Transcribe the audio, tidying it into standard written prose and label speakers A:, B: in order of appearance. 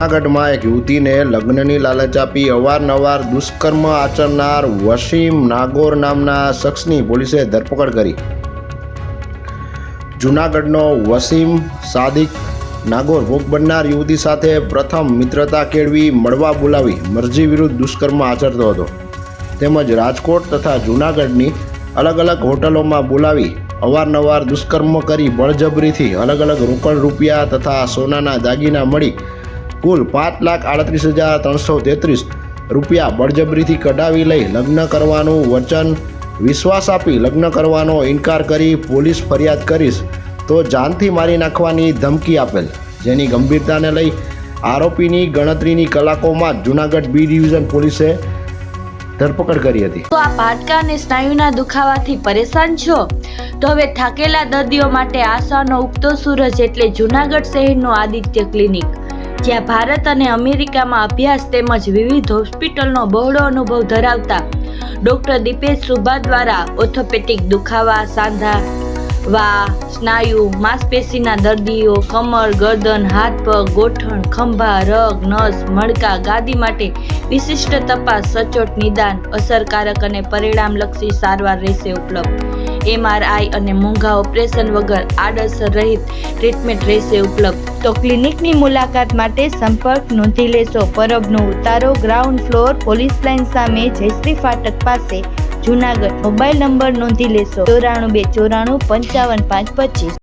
A: જૂનાગઢમાં એક યુવતીને લગ્નની લાલચ આપી અવારનવાર દુષ્કર્મ આચરનાર વસીમ નાગોર નામના શખ્સની પોલીસે ધરપકડ કરી। જૂનાગઢનો વસીમ સાદિક નાગોર ભોગ બનનાર યુવતી સાથે પ્રથમ મિત્રતા કેળવી મળવા બોલાવી મરજી વિરુદ્ધ દુષ્કર્મ આચરતો હતો, તેમજ રાજકોટ તથા જૂનાગઢની અલગ અલગ હોટલોમાં બોલાવી અવારનવાર દુષ્કર્મ કરી બળજબરીથી અલગ અલગ રોકડ રૂપિયા તથા સોનાના દાગીના મળી કુલ 5,38,333 રૂપિયા બળજબરીથી કઢાવી લઈ લગ્ન કરવાનું વચન વિશ્વાસ આપી લગ્ન કરવાનો ઇનકાર કરી પોલીસ ફરિયાદ કરીશ તો જાનથી મારી નાખવાની ધમકી આપેલ, જેની ગંભીરતાને લઈ આરોપીની ગણતરીની કલાકોમાં જૂનાગઢ બી ડિવિઝન પોલીસે ધરપકડ કરી હતી।
B: તો આ હાડકા અને સ્નાયુના દુખાવાથી પરેશાન છો તો હવે થાકેલા દર્દીઓ માટે આશાનો ઉગતો સૂરજ એટલે જૂનાગઢ શહેરનું આદિત્ય ક્લિનિક, જ્યાં ભારત અને અમેરિકામાં અભ્યાસ તેમજ વિવિધ હોસ્પિટલનો બહોળો અનુભવ ધરાવતા ડૉક્ટર દીપેશ સુભા દ્વારા ઓર્થોપેડિક દુખાવા, સાંધા, વા, સ્નાયુ, માંસપેશીના દર્દીઓ, કમર, ગરદન, હાથ પગ, ગોઠણ, ખંભા, રગ, નસ, મણકા, ગાદી માટે વિશિષ્ટ તપાસ, સચોટ નિદાન, અસરકારક અને પરિણામલક્ષી સારવાર રહેશે ઉપલબ્ધ। MRI અને મોંઘા ઓપરેશન વગર આડઅસર રહિત ટ્રીટમેન્ટ રહેશે ઉપલબ્ધ। તો ક્લિનિકની મુલાકાત માટે સંપર્ક નોંધી લેશો। પરબનો ઉતારો ગ્રાઉન્ડ ફ્લોર પોલીસ લાઇન સામે જયશ્રી ફાટક પાસે, જૂનાગઢ। મોબાઈલ નંબર નોંધી લેશો 94 294 55 525।